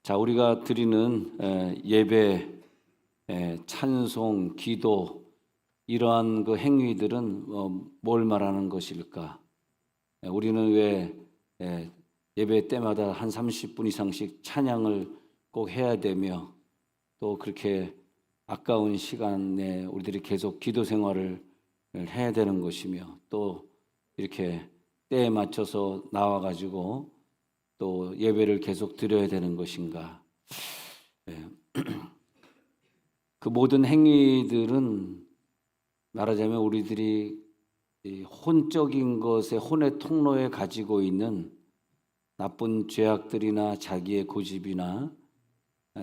자, 우리가 드리는 예배, 찬송, 기도 이러한 그 행위들은 뭘 말하는 것일까? 우리는 왜 예배 때마다 한 30분 이상씩 찬양을 꼭 해야 되며 또 그렇게 아까운 시간에 우리들이 계속 기도 생활을 해야 되는 것이며 또 이렇게 때에 맞춰서 나와가지고 또 예배를 계속 드려야 되는 것인가? 그 모든 행위들은 말하자면 우리들이 이 혼적인 것에 혼의 통로에 가지고 있는 나쁜 죄악들이나 자기의 고집이나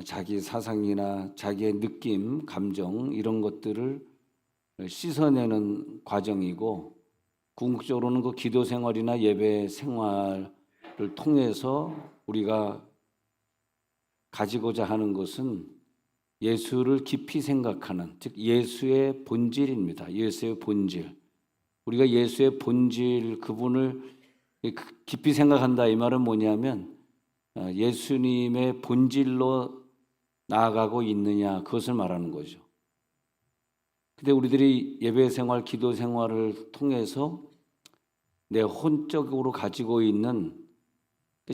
자기 사상이나 자기의 느낌, 감정 이런 것들을 씻어내는 과정이고 궁극적으로는 그 기도 생활이나 예배 생활을 통해서 우리가 가지고자 하는 것은 예수를 깊이 생각하는, 즉 예수의 본질입니다. 예수의 본질. 우리가 예수의 본질, 그분을 깊이 생각한다 이 말은 뭐냐면 예수님의 본질로 나아가고 있느냐 그것을 말하는 거죠. 근데 우리들이 예배 생활, 기도 생활을 통해서 내 혼적으로 가지고 있는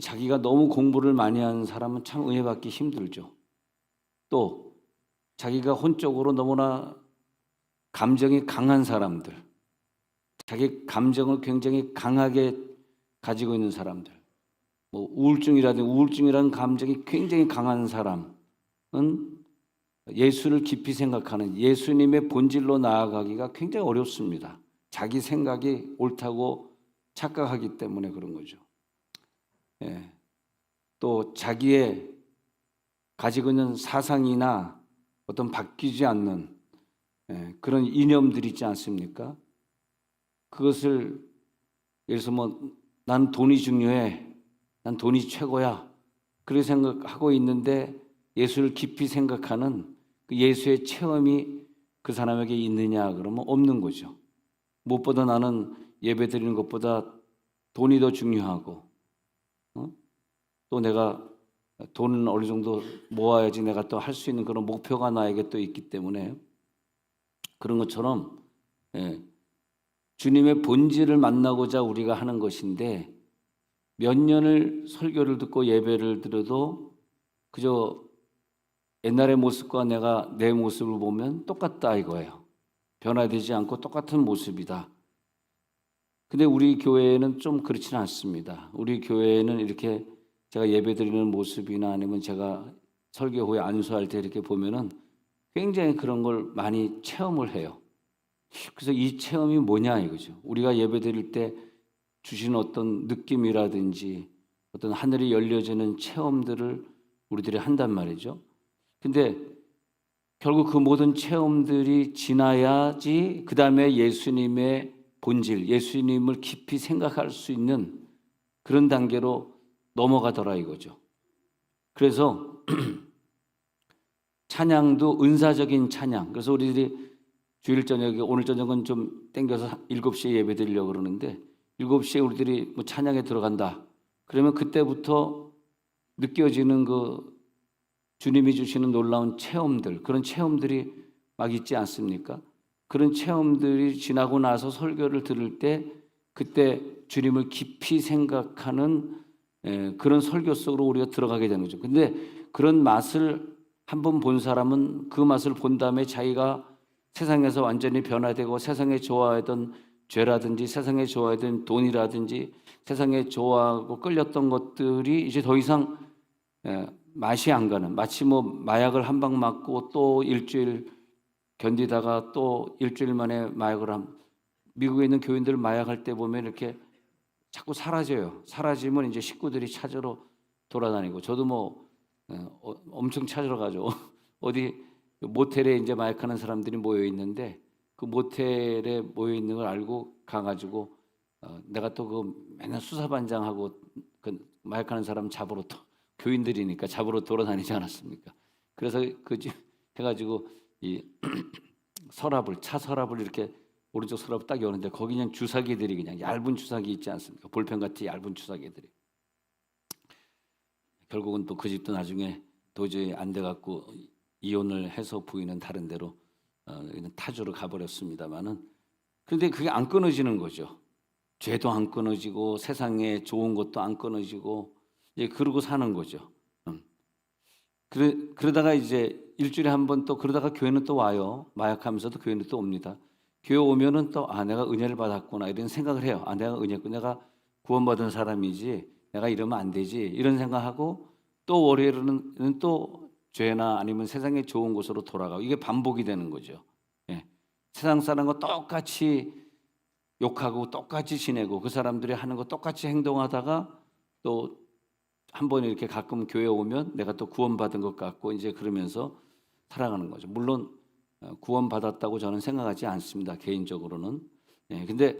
자기가 너무 공부를 많이 하는 사람은 참 은혜 받기 힘들죠. 또 자기가 혼적으로 너무나 감정이 강한 사람들, 자기 감정을 굉장히 강하게 가지고 있는 사람들, 뭐 우울증이라는 감정이 굉장히 강한 사람은 예수를 깊이 생각하는 예수님의 본질로 나아가기가 굉장히 어렵습니다. 자기 생각이 옳다고 착각하기 때문에 그런 거죠. 또 자기의 가지고 있는 사상이나 어떤 바뀌지 않는 그런 이념들이 있지 않습니까? 그것을 예를 들어서 난 돈이 중요해, 난 돈이 최고야 그렇게 생각하고 있는데 예수를 깊이 생각하는 그 예수의 체험이 그 사람에게 있느냐 그러면 없는 거죠. 무엇보다 나는 예배 드리는 것보다 돈이 더 중요하고 또 내가 돈은 어느 정도 모아야지 내가 또 할 수 있는 그런 목표가 나에게 또 있기 때문에 그런 것처럼 주님의 본질을 만나고자 우리가 하는 것인데 몇 년을 설교를 듣고 예배를 드려도 그저 옛날의 모습과 내 모습을 보면 똑같다 이거예요. 변화되지 않고 똑같은 모습이다. 근데 우리 교회는 좀 그렇지는 않습니다. 우리 교회는 이렇게 제가 예배드리는 모습이나 아니면 제가 설교 후에 안수할 때 이렇게 보면은 굉장히 그런 걸 많이 체험을 해요. 그래서 이 체험이 뭐냐 이거죠. 우리가 예배드릴 때 주시는 어떤 느낌이라든지 어떤 하늘이 열려지는 체험들을 우리들이 한단 말이죠. 근데 결국 그 모든 체험들이 지나야지 그 다음에 예수님의 본질, 예수님을 깊이 생각할 수 있는 그런 단계로 넘어가더라 이거죠. 그래서 찬양도 은사적인 찬양. 그래서 우리들이 주일 저녁에 오늘 저녁은 좀 땡겨서 7시에 예배 드리려고 그러는데 7시에 우리들이 뭐 찬양에 들어간다. 그러면 그때부터 느껴지는 그 주님이 주시는 놀라운 체험들, 그런 체험들이 막 있지 않습니까? 그런 체험들이 지나고 나서 설교를 들을 때 그때 주님을 깊이 생각하는 그런 설교 속으로 우리가 들어가게 되는 거죠. 근데 그런 맛을 한번 본 사람은 그 맛을 본 다음에 자기가 세상에서 완전히 변화되고 세상에 좋아하던 죄라든지 세상에 좋아하던 돈이라든지 세상에 좋아하고 끌렸던 것들이 이제 더 이상 맛이 안 가는, 마치 뭐 마약을 한 방 맞고 또 일주일 견디다가 또 일주일 만에 마약을 미국에 있는 교인들 마약할 때 보면 이렇게 자꾸 사라져요. 사라지면 이제 식구들이 찾으러 돌아다니고 저도 뭐 엄청 찾으러 가죠. 어디 모텔에 이제 마약하는 사람들이 모여 있는데 그 모텔에 모여 있는 걸 알고 가가지고 내가 또 그 맨날 수사반장하고 그 마약하는 사람 잡으러 또 교인들이니까 잡으러 돌아다니지 않았습니까? 그래서 그 집 해가지고 이 차 서랍을 이렇게 오른쪽 서랍 딱 여는데 거기 그냥 주사기들이 그냥 얇은 주사기 있지 않습니까? 볼펜 같이 얇은 주사기들이 결국은 또 그 집도 나중에 도저히 안 돼 갖고 이혼을 해서 부인은 다른 데로 타주로 가버렸습니다만은, 그런데 그게 안 끊어지는 거죠. 죄도 안 끊어지고 세상에 좋은 것도 안 끊어지고 이제 그러고 사는 거죠. 그러다가 이제 일주일에 한 번 또 그러다가 교회는 또 와요. 마약하면서도 교회는 또 옵니다. 교회 오면은 또 내가 은혜를 받았구나 이런 생각을 해요. 내가 내가 구원받은 사람이지 내가 이러면 안 되지 이런 생각하고 또 월요일은 또 죄나 아니면 세상에 좋은 곳으로 돌아가고 이게 반복이 되는 거죠. 예. 세상 사람과 똑같이 욕하고 똑같이 지내고 그 사람들이 하는 거 똑같이 행동하다가 또 한 번 이렇게 가끔 교회 오면 내가 또 구원받은 것 같고 이제 그러면서 살아가는 거죠. 물론 구원받았다고 저는 생각하지 않습니다. 개인적으로는. 예, 근데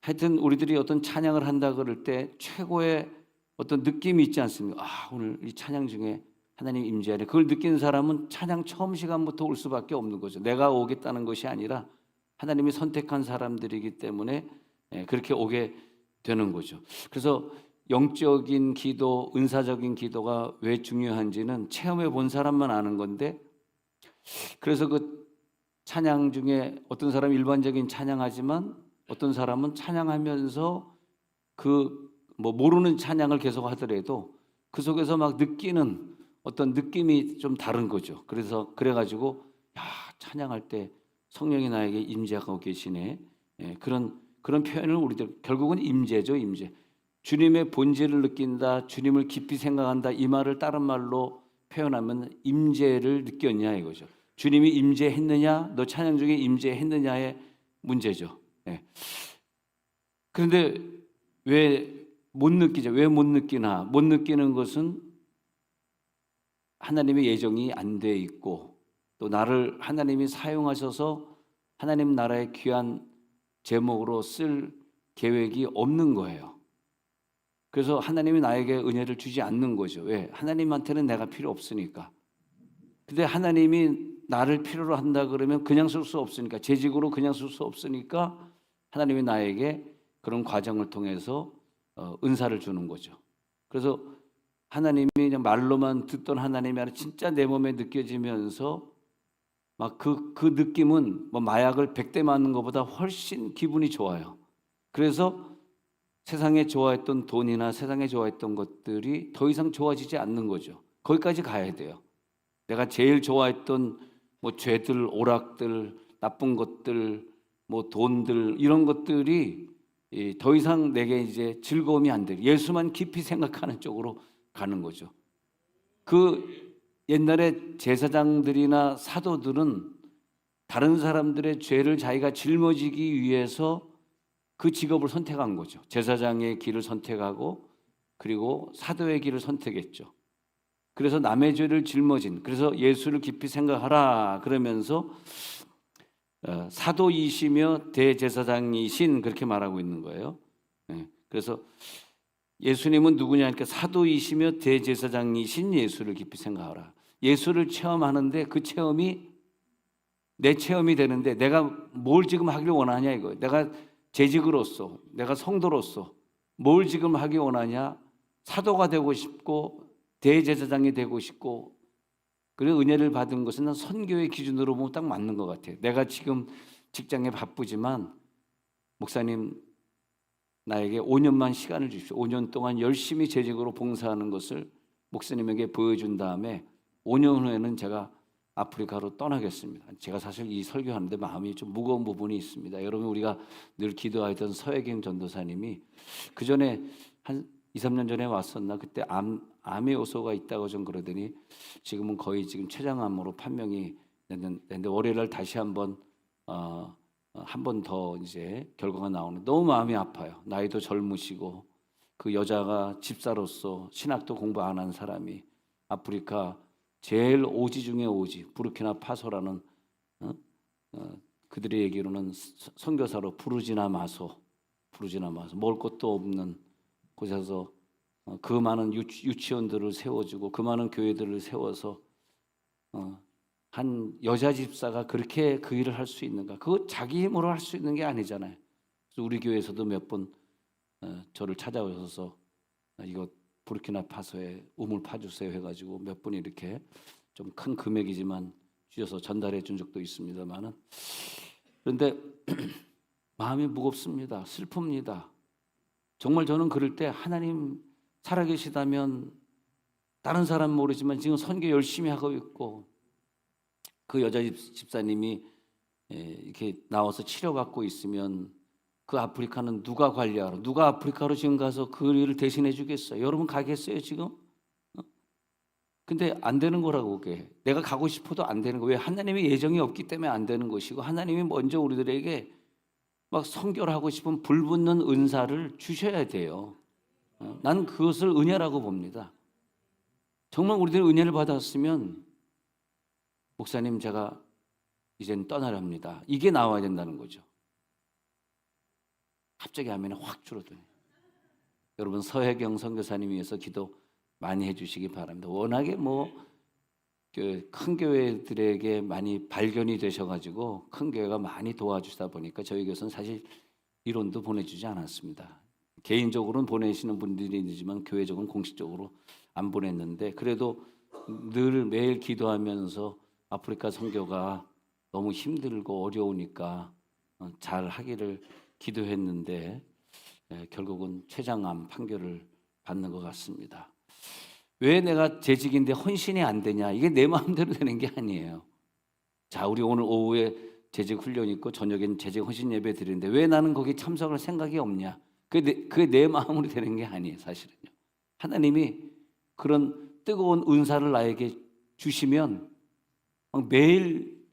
하여튼 우리들이 어떤 찬양을 한다 그럴 때 최고의 어떤 느낌이 있지 않습니까? 오늘 이 찬양 중에 하나님 임재하네. 그걸 느끼는 사람은 찬양 처음 시간부터 올 수밖에 없는 거죠. 내가 오겠다는 것이 아니라 하나님이 선택한 사람들이기 때문에 그렇게 오게 되는 거죠. 그래서 영적인 기도, 은사적인 기도가 왜 중요한지는 체험해 본 사람만 아는 건데, 그래서 그 찬양 중에 어떤 사람은 일반적인 찬양하지만 어떤 사람은 찬양하면서 모르는 찬양을 계속 하더라도 그 속에서 막 느끼는 어떤 느낌이 좀 다른 거죠. 그래가지고 찬양할 때 성령이 나에게 임재하고 계시네. 그런 표현을 우리들 결국은 임재죠, 임재. 주님의 본질을 느낀다, 주님을 깊이 생각한다 이 말을 다른 말로 표현하면 임재를 느꼈냐 이거죠. 주님이 임재했느냐, 너 찬양 중에 임재했느냐의 문제죠. 그런데 왜 못 느끼죠? 왜 못 느끼나? 못 느끼는 것은 하나님의 예정이 안 돼 있고 또 나를 하나님이 사용하셔서 하나님 나라의 귀한 제목으로 쓸 계획이 없는 거예요. 그래서 하나님이 나에게 은혜를 주지 않는 거죠. 왜? 하나님한테는 내가 필요 없으니까. 근데 하나님이 나를 필요로 한다 그러면 그냥 쓸 수 없으니까, 재직으로 그냥 쓸 수 없으니까 하나님이 나에게 그런 과정을 통해서 은사를 주는 거죠. 그래서 하나님이 그냥 말로만 듣던 하나님이 아니라 진짜 내 몸에 느껴지면서 막 그 느낌은 마약을 100대 맞는 것보다 훨씬 기분이 좋아요. 그래서 세상에 좋아했던 돈이나 세상에 좋아했던 것들이 더 이상 좋아지지 않는 거죠. 거기까지 가야 돼요. 내가 제일 좋아했던 죄들, 오락들, 나쁜 것들, 돈들 이런 것들이 더 이상 내게 이제 즐거움이 안 돼. 예수만 깊이 생각하는 쪽으로 가는 거죠. 그 옛날에 제사장들이나 사도들은 다른 사람들의 죄를 자기가 짊어지기 위해서 그 직업을 선택한 거죠. 제사장의 길을 선택하고 그리고 사도의 길을 선택했죠. 그래서 남의 죄를 짊어진, 그래서 예수를 깊이 생각하라 그러면서 사도이시며 대제사장이신 그렇게 말하고 있는 거예요. 그래서 예수님은 누구냐 하니까 사도이시며 대제사장이신 예수를 깊이 생각하라. 예수를 체험하는데 그 체험이 내 체험이 되는데 내가 뭘 지금 하길 원하냐 이거예요. 내가 재직으로서, 내가 성도로서 뭘 지금 하기 원하냐? 사도가 되고 싶고 대제사장이 되고 싶고, 그리고 은혜를 받은 것은 선교의 기준으로 보면 딱 맞는 것 같아요. 내가 지금 직장에 바쁘지만 목사님 나에게 5년만 시간을 주십시오. 5년 동안 열심히 재직으로 봉사하는 것을 목사님에게 보여준 다음에 5년 후에는 제가 아프리카로 떠나겠습니다. 제가 사실 이 설교하는데 마음이 좀 무거운 부분이 있습니다. 여러분, 우리가 늘 기도하던 서혜경 전도사님이 그 전에 한 2, 3년 전에 왔었나? 그때 암의 요소가 있다고 좀 그러더니 지금은 거의 지금 췌장암으로 판명이 됐는데 월요일 다시 한 번 더 이제 결과가 나오는, 너무 마음이 아파요. 나이도 젊으시고 그 여자가 집사로서 신학도 공부 안 한 사람이 아프리카 제일 오지 중에 오지, 부르키나 파소라는 그들의 얘기로는 선교사로 부르지나 마소 먹을 것도 없는 곳에서 그 많은 유치원들을 세워주고 그 많은 교회들을 세워서 한 여자 집사가 그렇게 그 일을 할 수 있는가? 그거 자기 힘으로 할 수 있는 게 아니잖아요. 그래서 우리 교회에서도 몇 번 저를 찾아오셔서 이거 부르키나파소에 우물 파주세요 해가지고 몇 분이 이렇게 좀 큰 금액이지만 주셔서 전달해 준 적도 있습니다만은, 그런데 마음이 무겁습니다. 슬픕니다. 정말 저는 그럴 때 하나님 살아계시다면 다른 사람 모르지만 지금 선교 열심히 하고 있고 그 여자 집사님이 이렇게 나와서 치료받고 있으면 그 아프리카는 누가 관리하러, 누가 아프리카로 지금 가서 그 일을 대신해 주겠어요? 여러분 가겠어요 지금? 근데 안 되는 거라고. 그게 내가 가고 싶어도 안 되는 거. 왜? 하나님의 예정이 없기 때문에 안 되는 것이고, 하나님이 먼저 우리들에게 막 선교하고 싶은 불붙는 은사를 주셔야 돼요. 난 그것을 은혜라고 봅니다. 정말 우리들이 은혜를 받았으면 목사님 제가 이젠 떠나렵니다, 이게 나와야 된다는 거죠. 갑자기 하면은 확 줄어드네. 여러분 서혜경 선교사님 위해서 기도 많이 해주시기 바랍니다. 워낙에 큰 교회들에게 많이 발견이 되셔가지고 큰 교회가 많이 도와주다 보니까 저희 교회는 사실 이론도 보내주지 않았습니다. 개인적으로는 보내시는 분들이 있지만 교회적으로는 공식적으로 안 보냈는데, 그래도 늘 매일 기도하면서 아프리카 선교가 너무 힘들고 어려우니까 잘 하기를 기도했는데 결국은 췌장암 판결을 받는 것 같습니다. 왜 내가 재직인데 헌신이 안 되냐? 이게 내 마음대로 되는 게 아니에요. 자, 우리 오늘 오후에 재직 훈련 있고 저녁엔 재직 헌신 예배 드리는데 왜 나는 거기 참석할 생각이 없냐? 그게 내 마음으로 되는 게 아니에요, 사실은요. 하나님이 그런 뜨거운 은사를 나에게 주시면 매일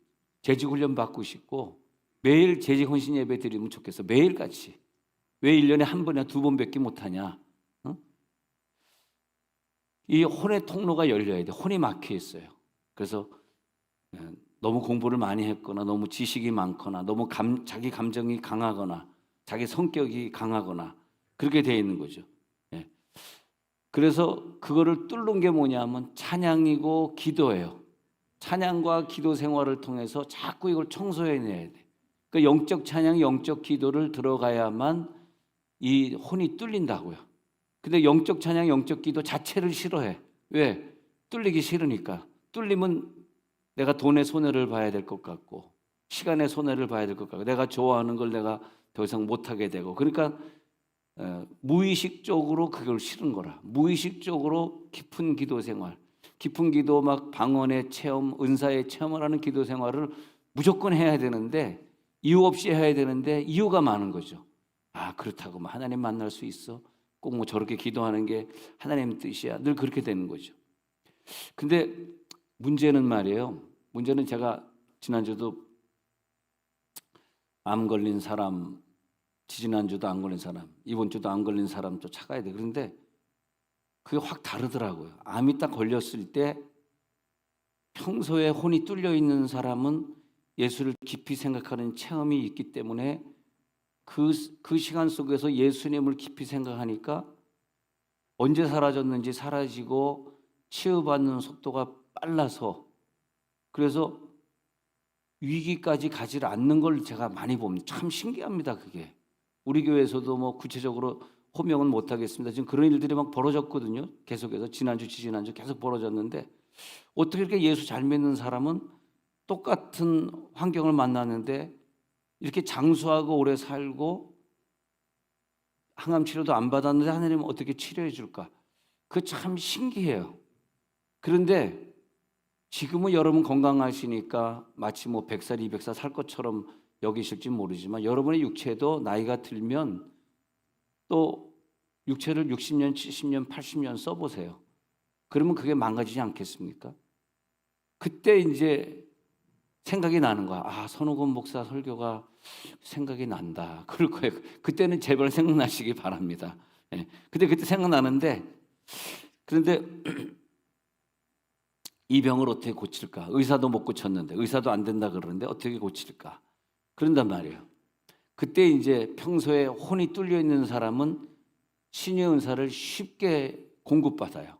재직 훈련 받고 싶고 매일 재직 헌신 예배 드리면 좋겠어. 매일같이. 왜 1년에 한 번이나 두 번밖에 못하냐? 이 혼의 통로가 열려야 돼. 혼이 막혀 있어요. 그래서 너무 공부를 많이 했거나 너무 지식이 많거나 너무 자기 감정이 강하거나 자기 성격이 강하거나 그렇게 되어 있는 거죠. 그래서 그거를 뚫는 게 뭐냐면 찬양이고 기도예요. 찬양과 기도 생활을 통해서 자꾸 이걸 청소해내야 돼. 그 영적 찬양, 영적 기도를 들어가야만 이 혼이 뚫린다고요. 근데 영적 찬양, 영적 기도 자체를 싫어해. 왜? 뚫리기 싫으니까. 뚫리면 내가 돈의 손해를 봐야 될 것 같고 시간의 손해를 봐야 될 것 같고 내가 좋아하는 걸 내가 더 이상 못하게 되고, 그러니까 무의식적으로 그걸 싫은 거라. 무의식적으로 깊은 기도 생활, 깊은 기도 막 방언의 체험, 은사의 체험을 하는 기도 생활을 무조건 해야 되는데 이유 없이 해야 되는데 이유가 많은 거죠. 아, 그렇다고 하나님 만날 수 있어? 꼭 저렇게 기도하는 게 하나님 뜻이야? 늘 그렇게 되는 거죠. 근데 문제는 말이에요. 문제는 제가 지난주도 암 걸린 사람, 지지난주도 안 걸린 사람, 이번 주도 안 걸린 사람 쫓아가야 돼. 그런데 그게 확 다르더라고요. 암이 딱 걸렸을 때 평소에 혼이 뚫려 있는 사람은 예수를 깊이 생각하는 체험이 있기 때문에 그 시간 속에서 예수님을 깊이 생각하니까 언제 사라졌는지 사라지고 치유받는 속도가 빨라서 그래서 위기까지 가지 않는 걸 제가 많이 봅니다. 참 신기합니다. 그게 우리 교회에서도 구체적으로 호명은 못하겠습니다. 지금 그런 일들이 막 벌어졌거든요. 계속해서 지난주, 지지난주 계속 벌어졌는데 어떻게 이렇게 예수 잘 믿는 사람은 똑같은 환경을 만나는데 이렇게 장수하고 오래 살고 항암 치료도 안 받았는데 하나님은 어떻게 치료해 줄까? 그거 참 신기해요. 그런데 지금은 여러분 건강하시니까 마치 100살, 200살 살 것처럼 여기실지 모르지만 여러분의 육체도 나이가 들면 또 육체를 60년, 70년, 80년 써보세요. 그러면 그게 망가지지 않겠습니까? 그때 이제 생각이 나는 거야. 아, 손오건 목사 설교가 생각이 난다. 그럴 거예요. 그때는 제발 생각나시기 바랍니다. 근데 그때 생각나는데, 그런데 이 병을 어떻게 고칠까? 의사도 못 고쳤는데, 의사도 안 된다 그러는데 어떻게 고칠까? 그런단 말이에요. 그때 이제 평소에 혼이 뚫려 있는 사람은 신의 은사를 쉽게 공급받아요.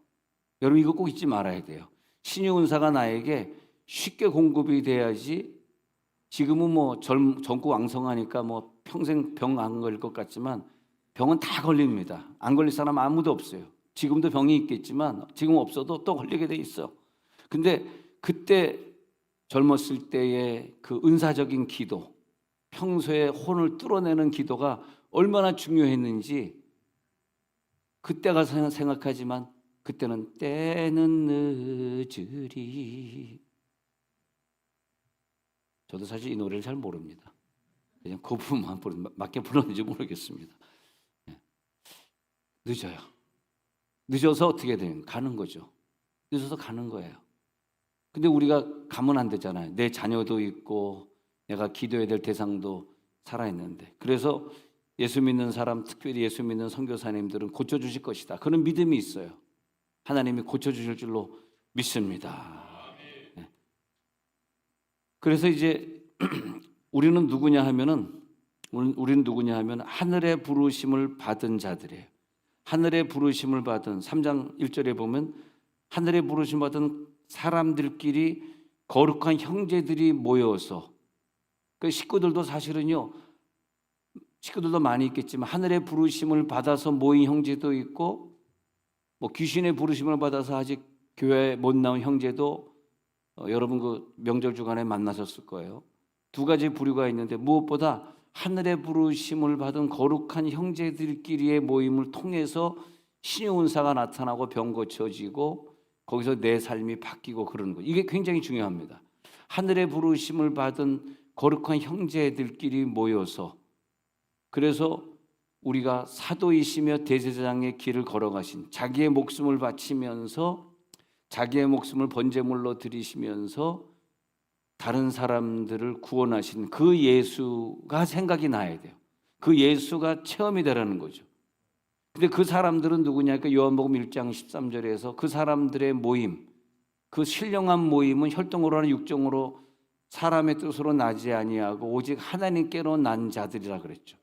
여러분 이거 꼭 잊지 말아야 돼요. 신의 은사가 나에게 쉽게 공급이 돼야지. 지금은 젊고 왕성하니까 평생 병 안 걸릴 것 같지만 병은 다 걸립니다. 안 걸릴 사람 아무도 없어요. 지금도 병이 있겠지만 지금 없어도 또 걸리게 돼 있어. 근데 그때 젊었을 때의 그 은사적인 기도, 평소에 혼을 뚫어내는 기도가 얼마나 중요했는지 그때가 생각하지만 그때는 때는 늦으리. 저도 사실 이 노래를 잘 모릅니다. 그냥 그 부분만 맞게 불렀는지 모르겠습니다. 늦어요. 늦어서 어떻게 돼요? 가는 거죠. 늦어서 가는 거예요. 근데 우리가 가면 안 되잖아요. 내 자녀도 있고 내가 기도해야 될 대상도 살아있는데. 그래서 예수 믿는 사람, 특별히 예수 믿는 선교사님들은 고쳐주실 것이다. 그런 믿음이 있어요. 하나님이 고쳐주실 줄로 믿습니다. 네. 그래서 이제 우리는 누구냐 하면은 하늘의 부르심을 받은 자들이에요. 하늘의 부르심을 받은 3장 1절에 보면 하늘의 부르심을 받은 사람들끼리 거룩한 형제들이 모여서 그 식구들도 사실은요, 식구들도 많이 있겠지만 하늘의 부르심을 받아서 모인 형제도 있고 뭐 귀신의 부르심을 받아서 아직 교회에 못 나온 형제도 여러분 그 명절 주간에 만나셨을 거예요. 두 가지 부류가 있는데 무엇보다 하늘의 부르심을 받은 거룩한 형제들끼리의 모임을 통해서 신의 은사가 나타나고 병 고쳐지고 거기서 내 삶이 바뀌고 그러는 거예요. 이게 굉장히 중요합니다. 하늘의 부르심을 받은 거룩한 형제들끼리 모여서 그래서 우리가 사도이시며 대제사장의 길을 걸어가신 자기의 목숨을 바치면서 자기의 목숨을 번제물로 드리시면서 다른 사람들을 구원하신 그 예수가 생각이 나야 돼요. 그 예수가 체험이 되라는 거죠. 근데 그 사람들은 누구냐? 그러니까 요한복음 1장 13절에서 그 사람들의 모임, 그 신령한 모임은 혈통으로나 육정으로 사람의 뜻으로 나지 아니하고 오직 하나님께로 난 자들이라 그랬죠.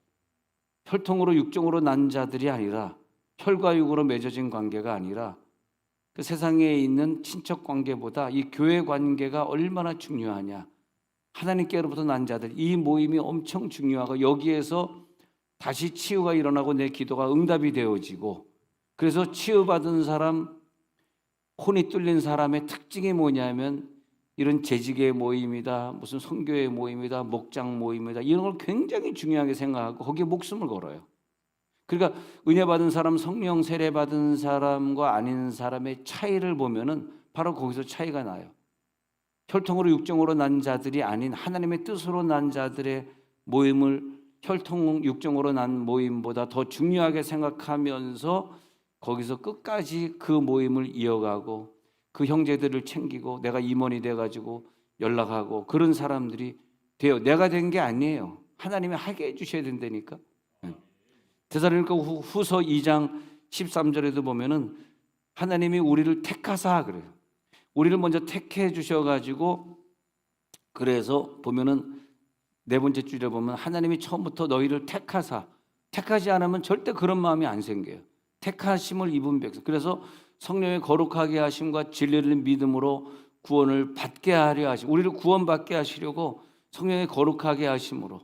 혈통으로 육정으로 난 자들이 아니라 혈과 육으로 맺어진 관계가 아니라 그 세상에 있는 친척 관계보다 이 교회 관계가 얼마나 중요하냐. 하나님께로부터 난 자들, 이 모임이 엄청 중요하고 여기에서 다시 치유가 일어나고 내 기도가 응답이 되어지고 그래서 치유받은 사람, 혼이 뚫린 사람의 특징이 뭐냐면 이런 재직의 모임이다, 무슨 선교의 모임이다, 목장 모임이다 이런 걸 굉장히 중요하게 생각하고 거기에 목숨을 걸어요. 그러니까 은혜 받은 사람, 성령 세례 받은 사람과 아닌 사람의 차이를 보면은 바로 거기서 차이가 나요. 혈통으로 육정으로 난 자들이 아닌 하나님의 뜻으로 난 자들의 모임을 혈통 육정으로 난 모임보다 더 중요하게 생각하면서 거기서 끝까지 그 모임을 이어가고 그 형제들을 챙기고 내가 임원이 돼가지고 연락하고 그런 사람들이 돼요. 내가 된 게 아니에요. 하나님이 하게 해주셔야 된다니까. 데살로니가 후서 2장 13절에도 보면은 하나님이 우리를 택하사 그래요. 우리를 먼저 택해 주셔가지고 그래서 보면은 네 번째 줄에 보면 하나님이 처음부터 너희를 택하사 택하지 않으면 절대 그런 마음이 안 생겨요. 택하심을 입은 백성. 그래서 성령의 거룩하게 하심과 진리를 믿음으로 구원을 받게 하려 하심. 우리를 구원받게 하시려고 성령의 거룩하게 하심으로.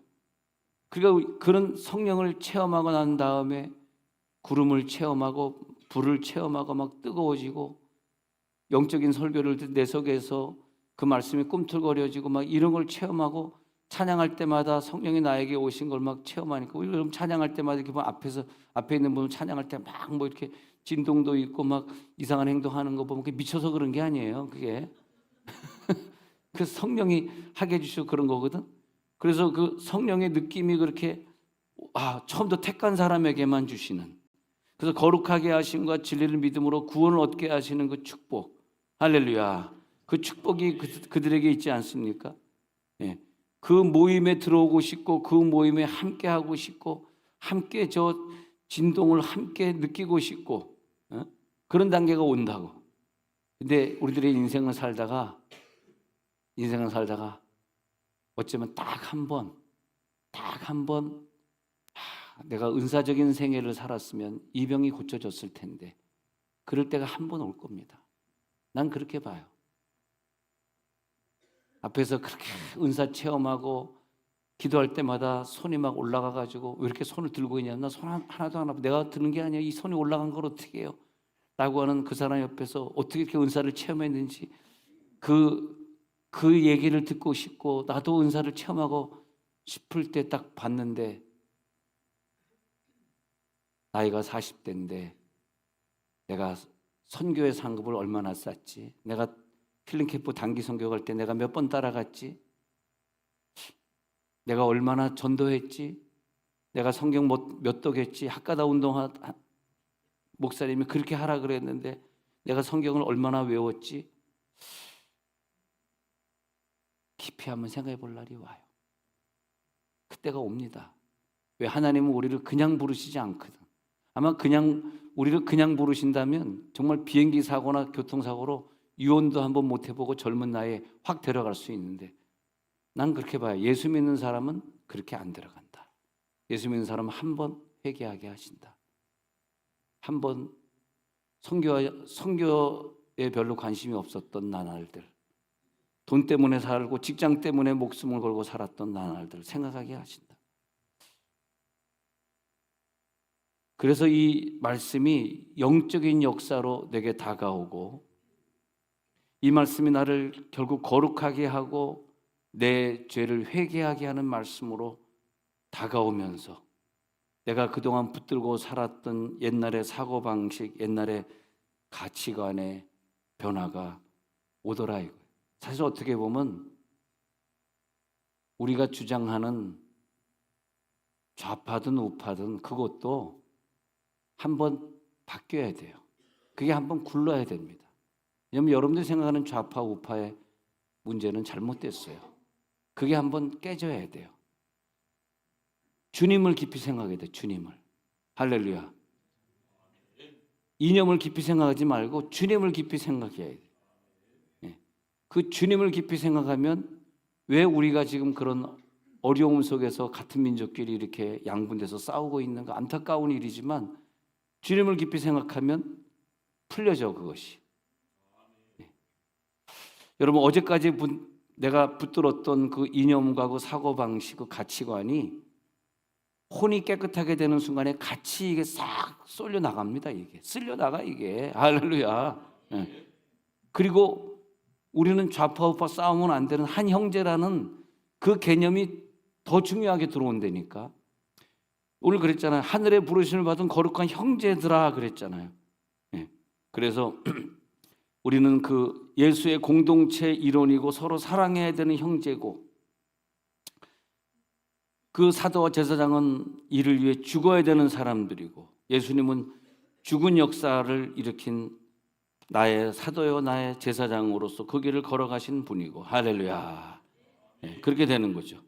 그러니까 그런 성령을 체험하고 난 다음에 구름을 체험하고 불을 체험하고 막 뜨거워지고 영적인 설교를 내 속에서 그 말씀이 꿈틀거려지고 막 이런 걸 체험하고 찬양할 때마다 성령이 나에게 오신 걸 막 체험하니까 여러분 찬양할 때마다 이렇게 앞에 있는 분은 찬양할 때 막 뭐 이렇게 진동도 있고 막 이상한 행동하는 거 보면 그게 미쳐서 그런 게 아니에요. 그게 그 성령이 하게 해주셔서 그런 거거든. 그래서 그 성령의 느낌이 그렇게 처음부터 택한 사람에게만 주시는 그래서 거룩하게 하심과 진리를 믿음으로 구원을 얻게 하시는 그 축복 할렐루야 그 축복이 그들에게 있지 않습니까? 예. 그 모임에 들어오고 싶고 그 모임에 함께 하고 싶고 함께 저 진동을 함께 느끼고 싶고 그런 단계가 온다고. 근데 우리들의 인생을 살다가 어쩌면 딱 한 번 내가 은사적인 생애를 살았으면 이 병이 고쳐졌을 텐데 그럴 때가 한 번 올 겁니다. 난 그렇게 봐요. 앞에서 그렇게 은사 체험하고 기도할 때마다 손이 막 올라가가지고 왜 이렇게 손을 들고 있냐? 나 손 하나도 안 아파. 내가 드는 게 아니야. 이 손이 올라간 걸 어떻게 해요? 라고 하는 그 사람 옆에서 어떻게 이렇게 은사를 체험했는지 그 얘기를 듣고 싶고 나도 은사를 체험하고 싶을 때 딱 봤는데 나이가 40대인데 내가 선교의 상급을 얼마나 쌌지? 내가 힐링캠프 단기 선교 갈 때 내가 몇 번 따라갔지? 내가 얼마나 전도했지? 내가 성경 몇 독했지? 학가다 운동하 목사님이 그렇게 하라 그랬는데 내가 성경을 얼마나 외웠지? 깊이 한번 생각해 볼 날이 와요. 그때가 옵니다. 왜? 하나님은 우리를 그냥 부르시지 않거든. 아마 우리를 그냥 부르신다면 정말 비행기 사고나 교통사고로 유언도 한번 못 해보고 젊은 나이에 확 데려갈 수 있는데 난 그렇게 봐요. 예수 믿는 사람은 그렇게 안 들어간다. 예수 믿는 사람은 한 번 회개하게 하신다. 한 번 선교에 별로 관심이 없었던 나날들, 돈 때문에 살고 직장 때문에 목숨을 걸고 살았던 나날들 생각하게 하신다. 그래서 이 말씀이 영적인 역사로 내게 다가오고 이 말씀이 나를 결국 거룩하게 하고 내 죄를 회개하게 하는 말씀으로 다가오면서 내가 그동안 붙들고 살았던 옛날의 사고방식, 옛날의 가치관의 변화가 오더라 이거예요. 사실 어떻게 보면 우리가 주장하는 좌파든 우파든 그것도 한번 바뀌어야 돼요. 그게 한번 굴러야 됩니다. 왜냐하면 여러분들이 생각하는 좌파 우파의 문제는 잘못됐어요. 그게 한번 깨져야 돼요. 주님을 깊이 생각해야 돼요. 주님을. 할렐루야. 이념을 깊이 생각하지 말고 주님을 깊이 생각해야 돼요. 그 주님을 깊이 생각하면 왜 우리가 지금 그런 어려움 속에서 같은 민족끼리 이렇게 양분돼서 싸우고 있는가 안타까운 일이지만 주님을 깊이 생각하면 풀려져 그것이. 여러분 어제까지 내가 붙들었던 그 이념과 그 사고방식, 그 가치관이 혼이 깨끗하게 되는 순간에 같이 이게 싹 쏠려 나갑니다. 이게 쓸려 나가 이게. 할렐루야. 그리고 우리는 좌파 우파 싸우면 안 되는 한 형제라는 그 개념이 더 중요하게 들어온다니까. 오늘 그랬잖아요. 하늘의 부르심을 받은 거룩한 형제들아 그랬잖아요. 그래서 우리는 그 예수의 공동체 일원이고 서로 사랑해야 되는 형제고 그 사도와 제사장은 이를 위해 죽어야 되는 사람들이고 예수님은 죽은 역사를 일으킨 나의 사도요 나의 제사장으로서 그 길을 걸어가신 분이고 할렐루야. 그렇게 되는 거죠.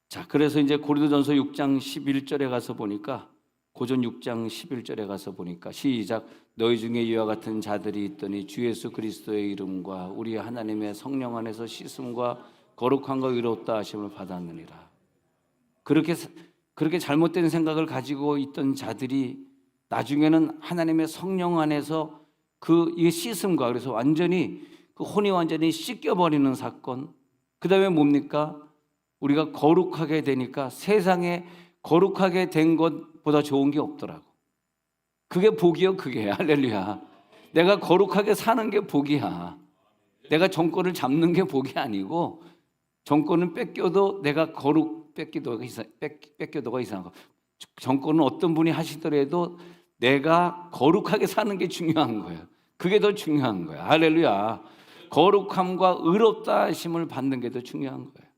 자, 그래서 이제 고린도전서 6장 11절에 가서 보니까 고전 6장 11절에 가서 보니까 시작 너희 중에 이와 같은 자들이 있더니 주 예수 그리스도의 이름과 우리 하나님의 성령 안에서 씻음과 거룩함과 의롭다 하심을 받았느니라. 그렇게 잘못된 생각을 가지고 있던 자들이 나중에는 하나님의 성령 안에서 이 씻음과 그래서 완전히 그 혼이 완전히 씻겨버리는 사건. 그 다음에 뭡니까? 우리가 거룩하게 되니까 세상에 거룩하게 된 것보다 좋은 게 없더라고. 그게 복이요, 그게. 할렐루야. 내가 거룩하게 사는 게 복이야. 내가 정권을 잡는 게 복이 아니고 정권은 뺏겨도 내가 뺏겨도가 이상한 거. 정권은 어떤 분이 하시더라도 내가 거룩하게 사는 게 중요한 거예요. 그게 더 중요한 거예요. 할렐루야. 거룩함과 의롭다 하심을 받는 게 더 중요한 거예요.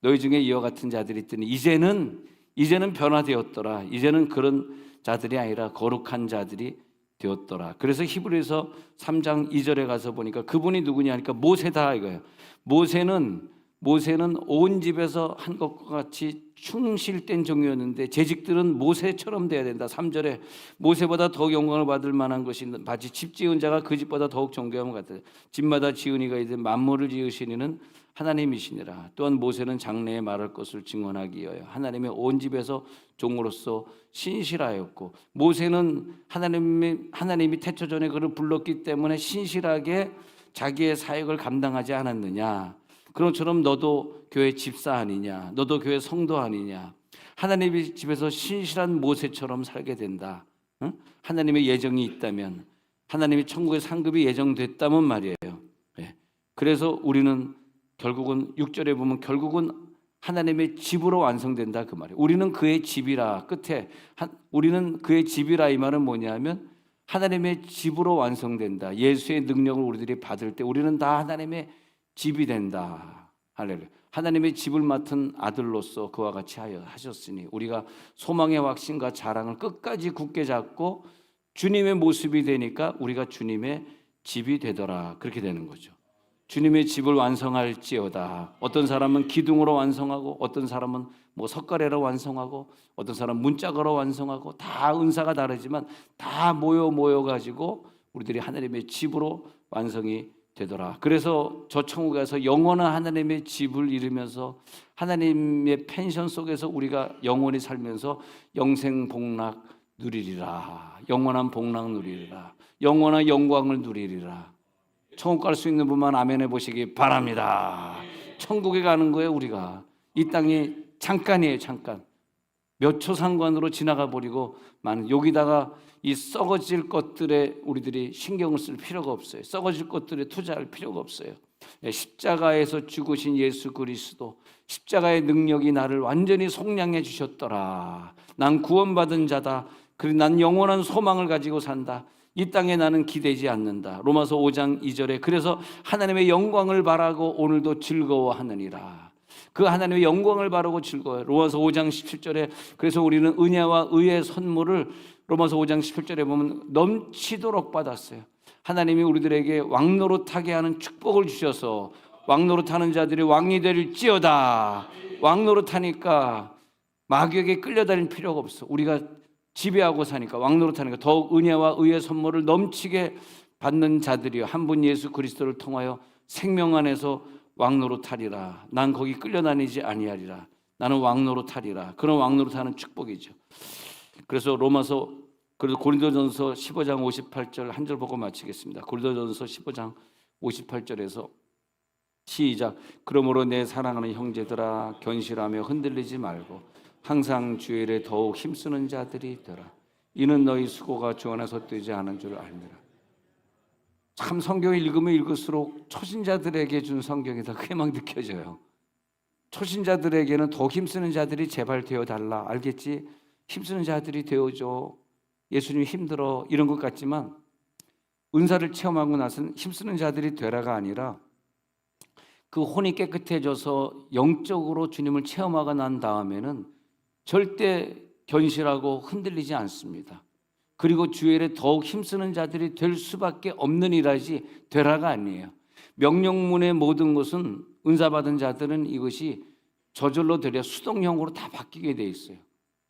너희 중에 이와 같은 자들이 있더니 이제는 변화되었더라. 이제는 그런 자들이 아니라 거룩한 자들이 되었더라. 그래서 히브리서 3장 2절에 가서 보니까 그분이 누구냐 하니까 모세다 이거예요. 모세는 온 집에서 한 것과 같이 충실된 종이었는데 재직들은 모세처럼 돼야 된다. 3절에 모세보다 더욱 영광을 받을 만한 것이 마치 집 지은 자가 그 집보다 더욱 존귀함을 같다. 집마다 지은 이가 이제 만물을 지으신 이는 하나님이시니라. 또한 모세는 장래에 말할 것을 증언하기 위하여 하나님의 온 집에서 종으로서 신실하였고 모세는 하나님이 태초 전에 그를 불렀기 때문에 신실하게 자기의 사역을 감당하지 않았느냐. 그런처럼 너도 교회 집사 아니냐, 너도 교회 성도 아니냐. 하나님의 집에서 신실한 모세처럼 살게 된다. 응? 하나님의 예정이 있다면, 하나님의 천국의 상급이 예정됐다면 말이에요. 예. 그래서 우리는 결국은 6절에 보면 결국은 하나님의 집으로 완성된다 그 말이에요. 우리는 그의 집이라. 끝에 우리는 그의 집이라 이 말은 뭐냐면 하나님의 집으로 완성된다. 예수의 능력을 우리들이 받을 때 우리는 다 하나님의 집이 된다. 할렐루야. 하나님의 집을 맡은 아들로서 그와 같이 하셨으니 우리가 소망의 확신과 자랑을 끝까지 굳게 잡고 주님의 모습이 되니까 우리가 주님의 집이 되더라. 그렇게 되는 거죠. 주님의 집을 완성할지어다. 어떤 사람은 기둥으로 완성하고, 어떤 사람은 뭐 석가래로 완성하고, 어떤 사람은 문짝으로 완성하고, 다 은사가 다르지만 다 모여 가지고 우리들이 하나님의 집으로 완성이 되더라. 그래서 저 천국에 가서 영원한 하나님의 집을 이루면서 하나님의 펜션 속에서 우리가 영원히 살면서 영생 복락 누리리라. 영원한 복락 누리리라. 영원한 영광을 누리리라. 천국 갈 수 있는 분만 아멘해 보시기 바랍니다. 천국에 가는 거예요. 우리가 이 땅이 잠깐이에요. 잠깐 몇 초 상관으로 지나가 버리고 여기다가 이 썩어질 것들에 우리들이 신경을 쓸 필요가 없어요. 썩어질 것들에 투자할 필요가 없어요. 십자가에서 죽으신 예수 그리스도, 십자가의 능력이 나를 완전히 속량해 주셨더라. 난 구원받은 자다. 그리고 난 영원한 소망을 가지고 산다. 이 땅에 나는 기대지 않는다. 로마서 5장 2절에 그래서 하나님의 영광을 바라고 오늘도 즐거워하느니라. 그 하나님의 영광을 바라고 즐거워요. 로마서 5장 17절에 그래서 우리는 은혜와 의의 선물을 로마서 5장 17절에 보면 넘치도록 받았어요. 하나님이 우리들에게 왕노릇하게 하는 축복을 주셔서 왕노릇하는 자들이 왕이 될지어다. 왕노릇하니까 마귀에게 끌려다닐 필요가 없어. 우리가 지배하고 사니까 왕노릇하니까 더욱 은혜와 의의 선물을 넘치게 받는 자들이요 한 분 예수 그리스도를 통하여 생명 안에서 왕노릇하리라. 난 거기 끌려다니지 아니하리라. 나는 왕노릇하리라. 그런 왕노릇하는 축복이죠. 그래서 고린도전서 15장 58절 한 절 보고 마치겠습니다. 고린도전서 15장 58절에서 시작. 그러므로 내 사랑하는 형제들아 견실하며 흔들리지 말고 항상 주의 일에 더욱 힘쓰는 자들이 되라. 이는 너희 수고가 주 안에서 뜨지 않은 줄 알미라. 참 성경을 읽으면 읽을수록 초신자들에게 준 성경이 더 크게 막 느껴져요. 초신자들에게는 더욱 힘쓰는 자들이 제발 되어달라. 알겠지? 힘쓰는 자들이 되어줘. 예수님이 힘들어 이런 것 같지만 은사를 체험하고 나서는 힘쓰는 자들이 되라가 아니라 그 혼이 깨끗해져서 영적으로 주님을 체험하고 난 다음에는 절대 견실하고 흔들리지 않습니다. 그리고 주의 일에 더욱 힘쓰는 자들이 될 수밖에 없는 일이지 되라가 아니에요. 명령문의 모든 것은 은사받은 자들은 이것이 저절로 되려 수동형으로 다 바뀌게 돼 있어요.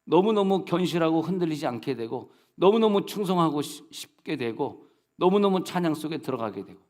너무너무 견실하고 흔들리지 않게 되고 너무너무 충성하고 싶게 되고 너무너무 찬양 속에 들어가게 되고